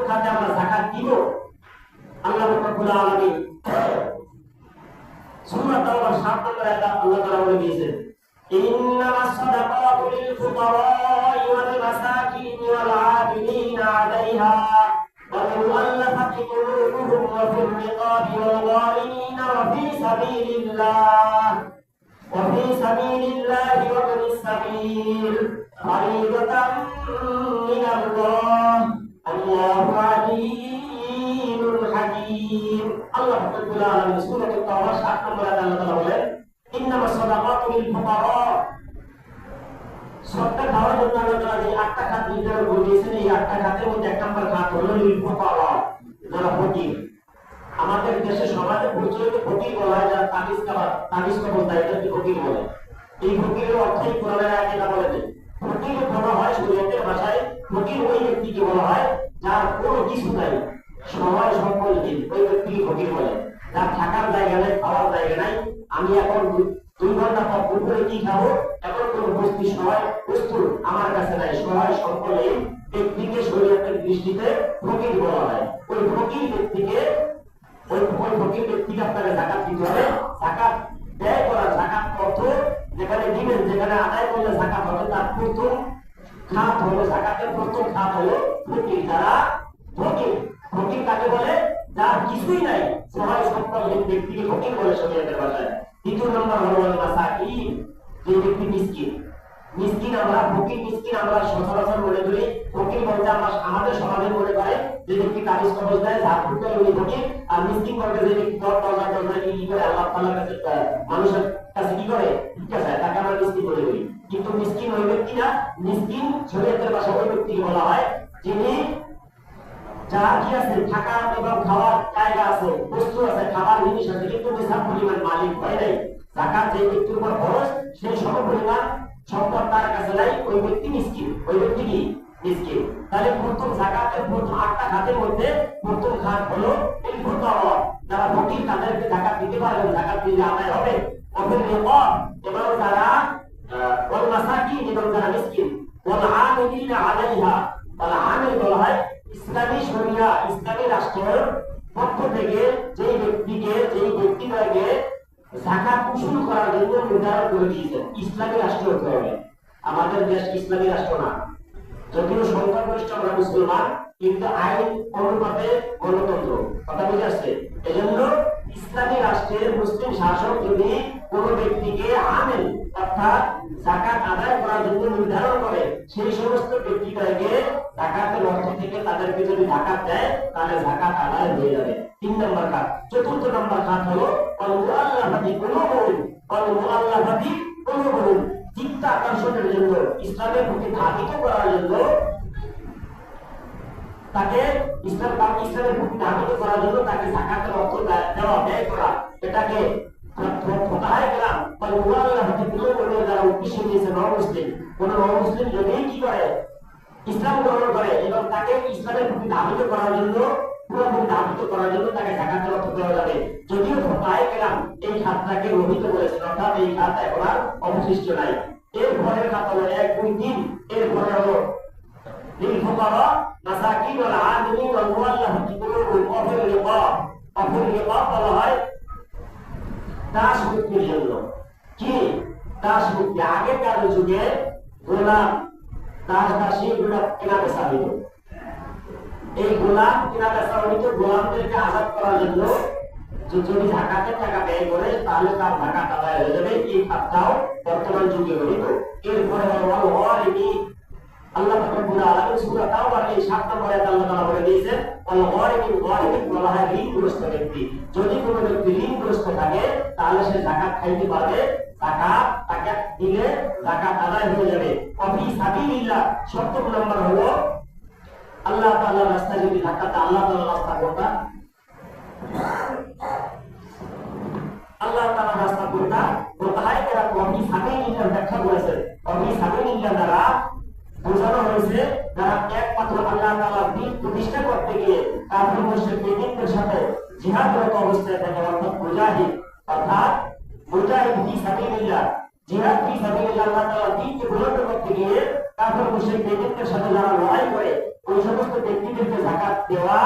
খাতে আমরা যাকাত দিব? আল্লাহ রাব্বুল আলামিন সূরা তাওবার 7 নম্বর আয়াতে আল্লাহ তাআলা বলে দিয়েছেন, ইন্নামাস সাদাকাতু লিল ফুকারা'i ওয়াল মাসাকিন ওয়াল 'আমিলিনা 'আলাইহা ওয়াল মুআল্লাফাতি কুলুবুহুম ওয়া ফির রিকাবি ওয়াল গহারিমিনা ওয়া ফি সাবিলিল্লাহ ওয়া ইবনিস সাবিল ফারিদাতাম মিনাল্লাহ আল্লাহু আলিমুল হাকীম। আল্লাহ রাব্বুল আলামিন সূরা তাওবা 7 নম্বর আয়াতে আল্লাহ তাআলা বলেন, ইন্নামাস সাদাকাতু লিল ফুকারা, সদকা দেওয়ার জন্য আল্লাহ তাআলা যে 8টা খাত নির্ধারণ করে দিয়েছেন, এই 8টা খাতের মধ্যে 1 নম্বর খাত হলো লিল ফুকারা, যারা ফকির। আমাদের দেশে সমাজে প্রচলিত ফকির বলা হয় যারা তাবিজ কবজ দেয়, এটাকে ফকির বলে। এই ফকিরের অর্থই কোরআনের আয়াতে বলে যে ফকির বলা হয় শরীয়তের ভাষায়, ফকির ওই ব্যক্তিকে বলা হয় যার কোনো কিছু নাই, সময় সম্পলহীন, ওই ব্যক্তিকে ফকির বলে। যার থাকার জায়গা নেই, খাওয়ার জায়গা নাই, আমি এখন 2 ঘন্টা পর দুপুরে কি খাবো, এখন কোনো বস্তু আমার কাছে নাই, সময় সম্পলহীন ব্যক্তিকে শরীয়তের দৃষ্টিতে ফকির বলা হয়। ওই ফকির ব্যক্তিকে আপনাকে যাকাত দিতে হবে। যাকাত ব্যয় করা, যাকাত অর্থ যেখানে দিবেন, যেখানে আদায় করলে যাকাত হবে, তার প্রথম খাত হলো, যাকাতের প্রথম খাত হলো ফকির। যারা ফকির কাকে বলে? যার কিছুই নাই, সময় সম্পলহীন ব্যক্তিকে ফকির বলে শরীয়তের ভাষায়। দ্বিতীয় নম্বর হলো মাসাকিন, যে ব্যক্তি মিসকিন। মিসকিন আমরা ফকির, মিসকিন আমরা সচরাচর মনে করি। ফকির বলতে আমরা আমাদের সমাজে মনে করে যে ব্যক্তি তাবিজ কবজ দেয়, যা করতে উনি ফকির। আর মিসকিন বলতে যে ব্যক্তি দরজা কি করে আল্লাহ তাআলার কাছে মানুষের কাছে কি করে ভিক্ষা চায়, তাকে আমরা মিসকিন বলে করি। কিন্তু মিসকিন ওই ব্যক্তি না, মিসকিন শরীয়তের ভাষায় ওই ব্যক্তিকে বলা হয় যিনি যার কি আছে, থাকা এবং খাওয়ার জায়গা আছে, বস্তু আছে, খাবার জিনিস আছে, কিন্তু নিসাব পরিমাণ মালিক হয় নাই। যাকাত যে ব্যক্তির উপর খরচ, সেই সমপরিমাণ সম্পদ তার কাছে নাই, ওই ব্যক্তি মিসকিন। ওই ব্যক্তি কি মিসকিন? তাহলে প্রথম যাকাতের প্রথম 8টা খাতের মধ্যে প্রথম খাত হলো এই ফুকারা, যারা ফকির তাদেরকে যাকাত দিতে পারবেন, যাকাত দিলে আদায় হবে। ওদের রিকাব, এবং যারা ওয়াল মাসাকিন, এবং যারা মিসকিন, ওয়াল আমিলিনা আলাইহা, ওয়াল আমিল বলা হয় ইসলামী শরিয়া, ইসলামী রাষ্ট্রের পক্ষ থেকে যেই ব্যক্তিকে যাকাত উসুল করার জন্য নির্ধারণ করে দিয়েছেন। ইসলামী রাষ্ট্র হতে হবে। আমাদের দেশ ইসলামী রাষ্ট্র না, যদিও সংখ্যাগরিষ্ঠ আমরা মুসলমান, কিন্তু আইন অনুপাতে গণতন্ত্র, কথা বুঝে আসছে। এজন্য ইসলামী রাষ্ট্রের মুসলিম শাসক যদি কোনো ব্যক্তিকে আমেল অর্থাৎ যাকাত আদায় করার জন্য নির্ধারণ করে, সেই সমস্ত ব্যক্তিকে যাকাতের অর্থ থেকে তাদেরকে যদি যাকাত দেয়, তাহলে যাকাত আদায় হয়ে যাবে। 3 নম্বর খাত। 4র্থ নম্বর খাত হলো আল মুআল্লাফাতি কুলুবুহুম, চিত্ত আকর্ষণের জন্য, ইসলামের প্রতি ধাবিত করার জন্য, তাকে ইসলামের প্রতি ধাবিত করার জন্য তাকে যাকাতের অর্থ দেওয়া, ব্যয় করা, এটাকে ফোকাহায়ে কেরাম আল মুআল্লাফাতি কুলুবুহুম দ্বারা উদ্দেশ্য দিয়েছে নও-মুসলিম। কোন নও-মুসলিম যদি কি করে, ইসলাম গ্রহণ করে এবং তাকে ইসলামের প্রতি ধাবিত করার জন্য, পুরোপুরি ধাবিত করার জন্য তাকে যাকাতের অর্থ দেওয়া যাবে। যদিও ফোকাহায়ে কেরাম এই খাতটাকে রহিত করেছেন, অর্থাৎ এই খাত এখন আর অবশিষ্ট নাই। এর পরের খাত হলো 1, 2, 3। এর পরে হলো লিল ফুকারা মাসাকিন ওয়াল আমিলিন ওয়াল মুআল্লাফাতি কুলুবুহুম ওয়া ফির রিকাব। অফির রিকাব বলা হয় দাস মুক্তির জন্য। কি দাস মুক্তি? আগেকার যুগে গোলাম, দাস দাসী গুলো কেনা বেচা হইত। এই গোলাম কেনা বেচা হইত, গোলামদেরকে আজাদ করার জন্য যদি যাকাতের টাকা ব্যয় করে, তাহলে তার যাকাত আদায় হয়ে যাবে। এই খাতটাও বর্তমান যুগে হইত। এরপরে হলো গরিমিন। আল্লাহ রাব্বুল আলামিন সূরা তাওবার এই 7 নম্বর আয়াতে আল্লাহ তাআলা বলে দিয়েছেন, ওয়াল গরিমিন, গরিমিন বলা হয় ঋণগ্রস্ত ব্যক্তি। যদি কোনো ব্যক্তি ঋণগ্রস্ত থাকে, তাহলে সে যাকাত খাইতে পারবে, যাকাত তাকে দিলে যাকাত আদায় হয়ে যাবে। ওয়াফি সাবিলিল্লাহ 7 নম্বর হলো আল্লাহ তাআলার রাস্তায় যদি যাকাত, আল্লাহ তাআলার রাস্তা কোনটা? আল্লাহ তাআলার রাস্তা কোনটা? ফোকাহায়ে কেরাম ওয়াফি সাবিলিল্লাহ ব্যাখ্যা করেছেন। ওয়াফি সাবিলিল্লাহ দ্বারা বোঝানো হয়েছে যারা একমাত্র আল্লাহ তাআলার দ্বীন প্রতিষ্ঠা করতে গিয়ে কাফির মুশরিকদের সাথে জিহাদরত অবস্থায় থাকে, অর্থাৎ মুজাহিদ, অর্থাৎ মুজাহিদ ফি সাবিলিল্লাহ, জিহাদ ফি সাবিলিল্লাহ, আল্লাহ তাআলার দ্বীনকে বুলন্দ করতে গিয়ে কাফির মুশরিকদের সাথে যারা লড়াই করে, ওই সমস্ত ব্যক্তিদেরকে জাকাত দেওয়া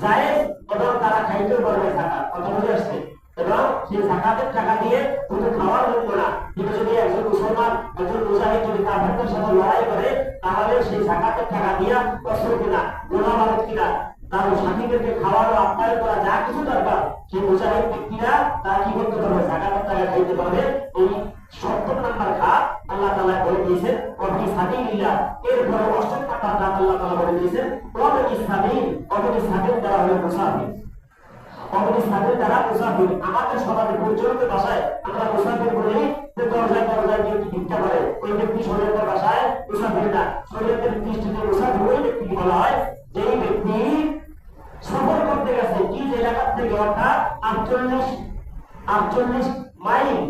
জায়েজ এবং তারা খাইতেও পারবে জাকাত, কথা বুঝে আসছে। এবং সেই জাকাতের টাকা দিয়ে শুধু খাওয়ার জন্য না, কিন্তু যদি একজন মুসলমান একজন মুজাহিদ যদি কাফেরদের সাথে লড়াই করে তাহলে সেই জাকাতের টাকা দিয়া অস্ত্র কিনা, গোলা বারুদ কিনা, তার সাথীদেরকে খাওয়ানো আপ্যায়ন করা যা কিছু দরকার সেই মুজাহিদ ব্যক্তিরা তারা কি করতে পারবে, জাকাতের টাকা খাইতে পারবে। এই 70 নম্বর খাত আল্লাহ তাআলা বলে দিয়েছেন ওয়াফি সাবিলিল্লাহ। এরপরে 8 নম্বর খাত আল্লাহ তাআলা বলে দিয়েছেন ওয়াফি সাবিল। ওয়াফি সাবিল দ্বারা হলো মুসাফির, ওয়াফি সাবিল দ্বারা মুসাফির। আমাদের সমাজে প্রচলিত ভাষায় আমরা মুসাফির বলি যে দরজায় দরজায় গিয়ে ভিক্ষা করে, ওই ব্যক্তি শরীয়তের ভাষায় মুসাফির না। শরীয়তের দৃষ্টিতে মুসাফির ওই ব্যক্তিকে বলা হয় যেই ব্যক্তি সফর করতে গেছে নিজ এলাকা থেকে, অর্থাৎ 48 মাইল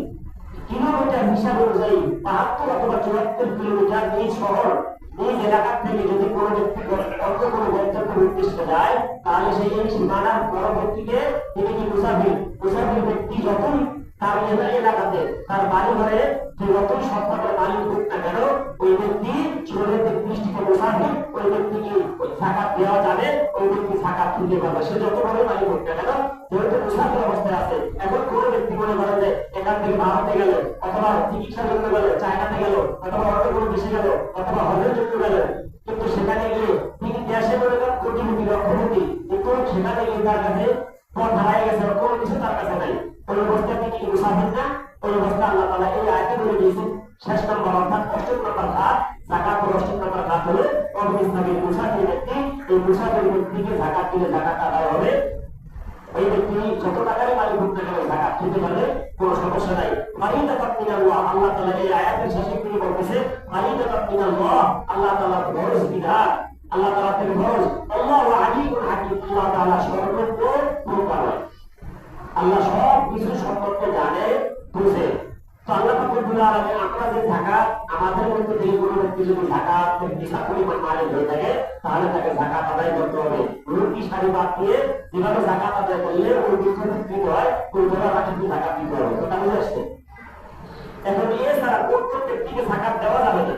কিলোমিটার হিসাব অনুযায়ী 72 অথবা 74 কিলোমিটার নিজ শহর নিজ এলাকা থেকে যদি কোনো ব্যক্তি অন্য কোনো গন্তব্যের উদ্দেশ্যে যায় তাহলে সেই সীমানার পরবর্তীতে তিনি কি মুসাফির। মুসাফির ব্যক্তি যখন তার এলাকাতে তার বাড়ি ঘরে যে নতুন সত্তার মালিক হোক না কেন, ওই ব্যক্তি শরীরের দৃষ্টিতে মুসাফির, ওই ব্যক্তিকে জাকাত দেওয়া যাবে, ওই ব্যক্তি জাকাত দিতে পারবে, সে যত বড় মালিক হোক না কেন, যেহেতু মুসাফির অবস্থায় আছে। এখন কোনো ব্যক্তি মনে করে যে এখান থেকে ভারতে গেল অথবা চিকিৎসার জন্য গেল, চায়নাতে গেল অথবা অন্য কোনো দেশে গেল অথবা হজের জন্য গেল, কিন্তু সেখানে গিয়ে তিনি দেশে মনে করেন কোটিপতি লক্ষপতি, কিন্তু সেখানে গিয়ে তার কাছে পথ হারাই গেছে, কোনো কিছু তার কাছে নাই, ওই অবস্থায় তিনি কি মুসাফির না? ওই অবস্থা আল্লাহ তাআলা এই আয়াতে বলে দিয়েছেন 6 নম্বর অর্থাৎ 8 নম্বর খাত যাকাত। 8 নম্বর খাত হলো ইসলামের মুসাফির ব্যক্তি। এই মুসাফির ব্যক্তিকে যাকাত দিলে যাকাত আদায় হবে। ওই ব্যক্তি যত টাকার মালিক হোক না কেন যাকাত দিতে পারলে কোনো সমস্যা নাই। ফারিদাতাম মিনাল্লাহ, আল্লাহ তাআলা এই আয়াতের শেষে তিনি বলতেছে ফারিদাতাম মিনাল্লাহ, আল্লাহ তাআলা ফরজ বিধান, আল্লাহ তাআলা থেকে ফরজ। আল্লাহু আলিমুন হাকীম, আল্লাহ তাআলা সর্বজ্ঞ প্রজ্ঞাময়, আল্লাহ সব কিছু সম্পর্কে জানে বুঝে। তো আল্লাহ পাক রব্বুল আলামিন আমরা যে যাকাত আমাদের মধ্যে যে কোনো ব্যক্তি যদি যাকাত নিশা পরিমাণ মালিক হয়ে থাকে তাহলে তাকে যাকাত আদায় করতে হবে। রুটি শাড়ি বাদ দিয়ে যেভাবে যাকাত আদায় করলে ওই বিষয়টা ঠিক হয়, ওই ধরা রাখে যাকাত দিতে হবে। কথা বুঝে আসছে? এখন এছাড়া কোন কোন ব্যক্তিকে যাকাত দেওয়া যাবে না,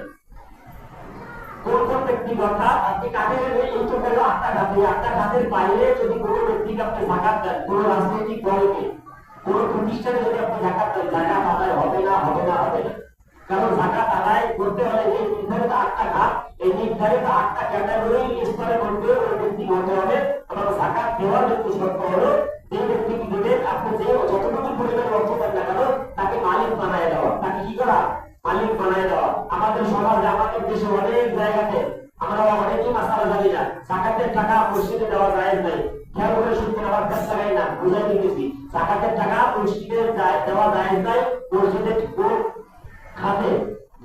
কোন কোন ব্যক্তি কথা আপনি কাদের এই তো গেল 8টা খাত, 8টা খাতের বাইরে যদি কোনো ব্যক্তিকে আপনি যাকাত দেন, কোনো রাজনৈতিক দলকে, কোনো প্রতিষ্ঠানে যদি আপনি যাকাত দেন, যাকাত আদায় হবে না, হবে না, হবে না। কারণ যাকাত আদায় করতে হলে এই নির্ধারিত 8টা খাত, এই নির্ধারিত 8টা ক্যাটাগরি স্তরের মধ্যে ওই ব্যক্তি হতে হবে। এবং যাকাত দেওয়ার ব্যক্তি শর্ত হলো যে ব্যক্তিকে দেবেন আপনি যে যতটুকু পরিমাণ অর্থ দেন না কেন তাকে মালিক বানায় দেওয়া, তাকে কি করা, মালিক বানায় দেওয়া। আমাদের সমাজে আমাদের দেশে অনেক জায়গাতে আমরা অনেকেই মাসালা জানি না, যাকাতের টাকা মসজিদে দেওয়া জায়েজ নাই। খেয়াল করে শুনতে আমার কাছ লাগাই না, বুঝাই দিতেছি। যাকাতের টাকা মসজিদে দেওয়া জায়েজ নাই, মসজিদে কোন খাতে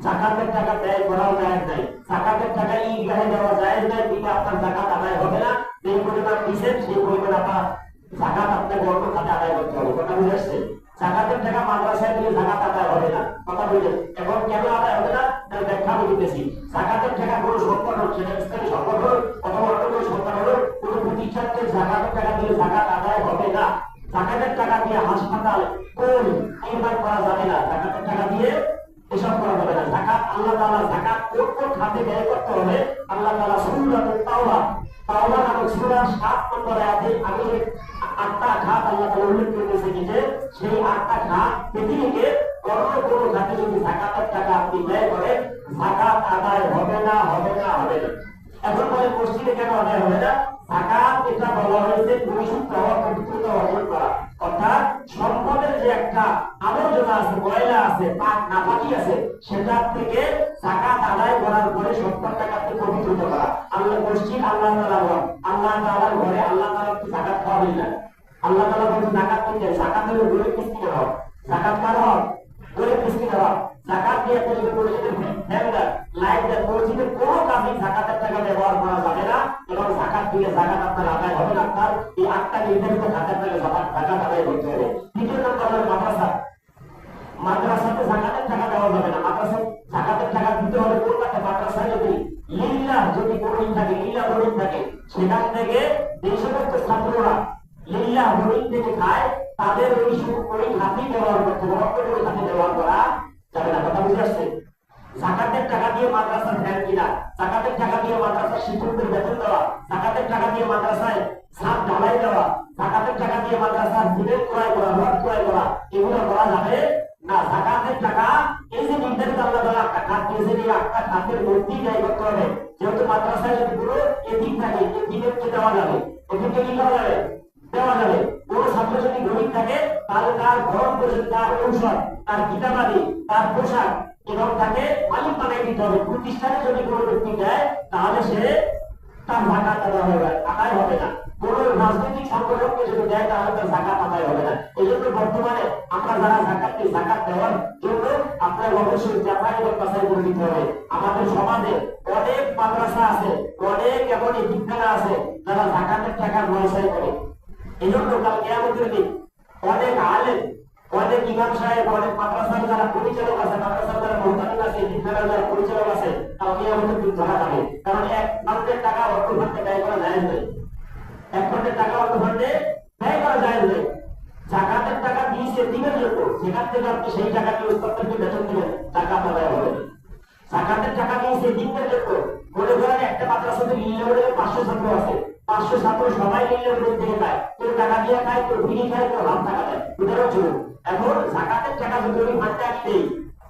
যাকাতের টাকা ব্যয় করাও জায়েজ নাই। যাকাতের টাকা ঈদগাহে দেওয়া জায়েজ নাই, দিলে আপনার যাকাত আদায় হবে না। যে পরিমাণ দিচ্ছেন সেই পরিমাণ আপনার যাকাত আপনাকে অন্য খাতে আদায় করতে হবে। কথা বুঝে আসছে? যাকাতের টাকা মাদ্রাসায় দিলে যাকাত আদায় হবে না। কথা বুঝলেন? এখন কেন আদায় হবে না তার ব্যাখ্যা আমি দিতেছি। যাকাতের টাকা কোনো সংগঠন, সেটা ইসলামী সংগঠন অথবা অন্য কোনো সংগঠন হলো কোনো প্রতিষ্ঠানকে যাকাতের টাকা দিলে যাকাত আদায় হবে না। যাকাতের টাকা দিয়ে হাসপাতাল কোন নির্মাণ করা যাবে না, যাকাতের টাকা দিয়ে এসব করা যাবে না। যাকাত আল্লাহ তাআলা যাকাত কোন কোন খাতে ব্যয় করতে হবে আল্লাহ তাআলা সূরাতুত তাওবা নামক সূরার 7 নম্বর আয়াতে আমি 8টা খাত আল্লাহ তাআলা উল্লেখ করেছে যে সেই 8টা খাত পৃথিবীকে অন্য কোনো খাতে যদি যাকাতের টাকা আপনি ব্যয় করেন যাকাত আদায় হবে না, হবে না, হবে না। এখন বলে মসজিদে কেন আদায় হবে না? যাকাত এটা বলা হয়েছে পরিশুদ্ধ হওয়া, পবিত্রতা অর্জন করা, অর্থাৎ সম্পদের যে একটা আবর্জনা আছে, ময়লা আছে, পাক নাপাকি আছে, সেটা থেকে যাকাত আদায় করার পরে সম্পদ টাকাকে পবিত্র করা। আল্লাহ মসজিদ আল্লাহ তাআলার ঘর, আল্লাহ তাআলার ঘরে আল্লাহ তাআলা কি যাকাত খাওয়াবেন না? আল্লাহ তাআলা বলেন যাকাত দিতে, যাকাত হলো গরিব মিসকিনের হক। যাকাত কার হক? গরিব মিসকিনের হক। যাকাত দিয়ে আপনি যদি মসজিদের ফ্যান দেন, লাইট দেন, মসজিদের কোনো কাজে যাকাতের টাকা ব্যবহার করা যাবে না এবং যাকাত দিলে যাকাত আপনার আদায় হবে না। আপনার এই 8টা নির্ধারিত খাতের টাকা যাকাত আদায় করতে হবে। দ্বিতীয় নম্বর হলো মাদ্রাসা। মাদ্রাসাতে যাকাতের টাকা দেওয়া যাবে না। মাদ্রাসায় যাকাতের টাকা দিতে হলে কোন খাতে? মাদ্রাসায় যদি লিল্লাহ যদি কোরআন থাকে, লিল্লাহ দলিল থাকে, সেখান থেকে যে সমস্ত ছাত্ররা লিল্লাহ দলিল থেকে খায় তাদের ওই খাতে ব্যবহার করতে হবে, অন্য কোনো খাতে ব্যবহার করা যাবে না। কথা বুঝে আসছে? জাকাতের টাকা দিয়ে মাদ্রাসার ফ্যান কিনা, জাকাতের টাকা দিয়ে মাদ্রাসার শিক্ষকদের বেতন দেওয়া, জাকাতের টাকা দিয়ে মাদ্রাসায় ছাদ ঢালাই দেওয়া, জাকাতের টাকা দিয়ে মাদ্রাসার সিমেন্ট ক্রয় করা, রড ক্রয় করা, এগুলো করা যাবে না। জাকাতের টাকা এই যে নির্ধারিত আল্লাহ তাআলা একটা খাত দিয়েছে, এই একটা খাতের মধ্যেই ব্যয় করতে হবে। যেহেতু মাদ্রাসায় যদি পুরো এদিক থাকে, এদিকে দেওয়া যাবে, এদিকে কি করা যাবে, দেওয়া যাবে। কোন ছাত্র যদি গরিব থাকে তাহলে তার গরম করে, তার ঔষধ, তার কিতাবাদি, তার পোশাক এবং তাকে মালিক বানাই দিতে হবে। প্রতিষ্ঠানে যদি কোনো ব্যক্তি দেয় তাহলে সে তার জাকাত আদায় হবে না। কোন রাজনৈতিক সংগঠনকে যদি দেয় তাহলে তার জাকাত আদায় হবে না। এই জন্য বর্তমানে আমরা যারা জাকাত দেওয়ার জন্য আপনার অবশ্যই যাচাই এবং বাছাই করে দিতে হবে। আমাদের সমাজে অনেক মাদ্রাসা আছে, অনেক এমন বিদ্যালয় আছে যারা জাকাতের টাকা নয়সাই করে। এই জন্য কাল কিয়ামতের দিন অনেক আলেম, অনেক ইমাম সাহেব, অনেক মাদ্রাসার যারা পরিচালক আছে, মাদ্রাসার যারা মুহতামিম আছে, বিদ্যালয়ের যারা পরিচালক আছে, কাল কিয়ামতের দিন ধরা যাবে। কারণ এক ফান্ডের টাকা অর্থ ফান্ডে ব্যয় করা যায় না, এক ফান্ডের টাকা অর্থ ফান্ডে ব্যয় করা যায় না। জাকাতের টাকা দিয়েছে দিবেন লোক, সেখান থেকে আপনি সেই টাকা দিয়ে উৎপাদনকে বেতন দিবেন, জাকাত আদায় হবে না। জাকাতের টাকা দিয়েছে দিবেন লোক, মনে করেন একটা মাদ্রাসাতে লিলেবলে 500 ছাত্র আছে, 500 ছাত্র সবাই লিলেবলে থেকে খায়, কেউ টাকা দিয়ে খায়, কেউ ফ্রি খায়, কেউ হাফ টাকা দেয়, উদাহরণস্বরূপ। এখন জাকাতের টাকা যদি আমি ফান্ডে আমি দেই,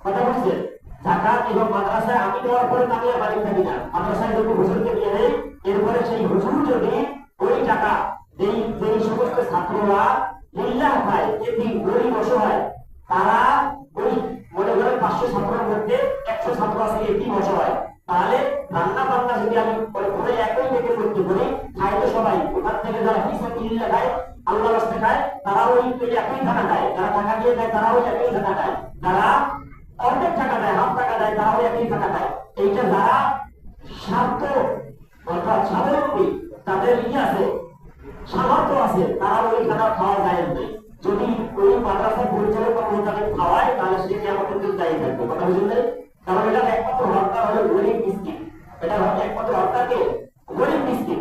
কথা বলছেন, জাকাত এবং মাদ্রাসায় আমি দেওয়ার পরে আমি আর বাড়ি থাকি না, মাদ্রাসায় যদি হুজুরকে দিয়ে দেই, এরপরে সেই হুজুর যদি ওই টাকা যেই সমস্ত ছাত্ররা লিল্লাহ খায়, এদিন গরিব অসহায়, তারা ওই মনে করেন 500 ছাত্রের মধ্যে 100 ছাত্র আছে এদিন অসহায়, তাহলে রান্না বান্না যদি আমি করে একই থেকে করতে করি, খাই তো সবাই, ওখান থেকে যারা ফিসাবিলিল্লাহ খায়, আল্লাহ রাস্তায় খায়, তারা ওই একই টাকা দেয়, যারা টাকা দিয়ে দেয় তারা ওই একই টাকা দেয়, যারা অর্ধেক টাকা দেয়, হাফ টাকা দেয়, তারা ওই একই টাকা দেয়। এইটা যারা স্বার্থ অর্থাৎ স্বাবলম্বী, তাদের আছে, সামর্থ্য আছে, তারা ওই খানা খাওয়া যায় না। যদি ওই মাদ্রাসা পরিচালক বা মোতাবেক খাওয়ায় তাহলে সেটি আমাদের কিন্তু দায়ী থাকবে, কথা বুঝলেন? কারণ এটা একমাত্র হত্যা হলো গরিব মিসকিন, এটা একমাত্র হত্যাকে গরিব মিসকিন,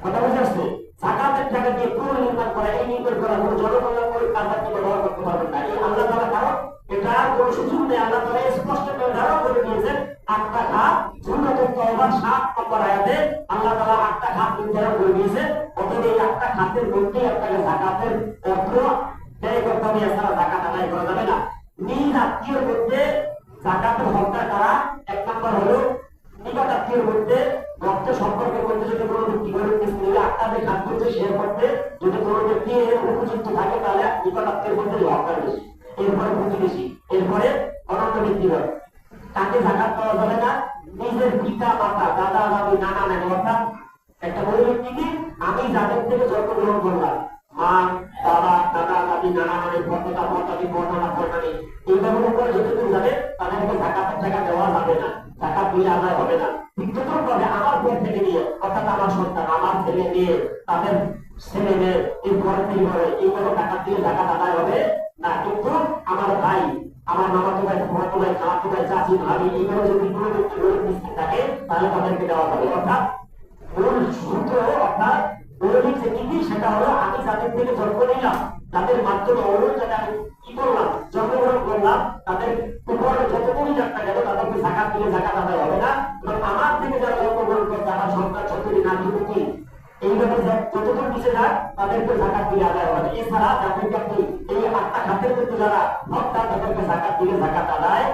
কথা বুঝে আসছে? জাকাতের টাকা দিয়ে পুরো নির্মাণ করা, এই নির্মাণ করা কোনো জনকল্যাণকরী কাজ আপনি ব্যবহার করতে পারবেন না। এই আল্লাহ তাআলা কারণ এটা কোনো সুযোগ নেই, আল্লাহ তাআলা স্পষ্ট নির্ধারণ করে দিয়েছেন। 8টা খাত, সূরাতুত তাওবার 7 নম্বর আয়াতে আল্লাহ তাআলা 8টা খাত নির্ধারণ করে দিয়েছে। অতএব এই 8টা খাতের মধ্যে আপনাকে জাকাতের অর্থ ব্যয় করতে হবে, এছাড়া জাকাত আদায় করা যাবে না। নিজ আত্মীয়ের মধ্যে জাকাতের হকদার কারা? 1 নম্বর হলো নিকট আত্মীয়ের মধ্যে রক্ত সম্পর্কের মধ্যে যদি কোনো ব্যক্তি গরিব মিসকিন 8টা যে খাত করছে সে মধ্যে যদি কোনো ব্যক্তি উপযুক্ত থাকে তাহলে নিকট আত্মীয়ের মধ্যে হকদার বেশি, এরপরে প্রতিবেশী, এরপরে অনন্য ব্যক্তিগত। তাকে জাকাত দেওয়া যাবে না। নিজের পিতা মাতা, দাদা দাদি, নানা নানি, অর্থাৎ একটা বড় ব্যক্তিকে আমি যাদের থেকে জন্মগ্রহণ করলাম, মা, বাবা, দাদা দাদি, নানা নানি, ভর্তা ভর্তাদি, বর্ণনা ফর্ণানি, এইভাবে উপরে যতটুকু যাবে তাদেরকে জাকাতের টাকা দেওয়া যাবে না, জাকাত দিলে আদায় হবে না। ঠিক ততভাবে আমার ঘর থেকে নিয়ে, অর্থাৎ আমার সন্তান, আমার ছেলে মেয়ে, তাদের ছেলে মেয়ে, এই ঘর থেকে ঘরে এইভাবে টাকা দিয়ে জাকাত আদায় হবে না। কিন্তু আমার ভাই, আমার মামাতো ভাই, ফুফাতো ভাই, খালাতো ভাই, চাচি, ভাবি, এইভাবে যদি কোনো ব্যক্তি গরিব মিসকিন থাকে তাহলে তাদেরকে দেওয়া যাবে। অর্থাৎ মূল সূত্র, অর্থাৎ মৌলিক যে নীতি সেটা হলো আমি যাদের থেকে জন্ম নিলাম, তাদের মাধ্যমে অনুযায়ী আমি কি করলাম, জন্মগ্রহণ করলাম, তাদের উপরে যতটুকুই টাকা গেল তাদেরকে জাকাত দিলে জাকাত আদায় হবে না। এবং আমার থেকে যারা জন্মগ্রহণ করছে, আমার সন্তান সন্ততি নাতি, এইভাবে যতটুকু নিচে যায় তাদেরকে জাকাত দিলে আদায় হবে। এছাড়া যাদেরকে আপনি এই 8টা খাতের মধ্যে যারা হত্যা, তাদেরকে জাকাত দিলে জাকাত আদায়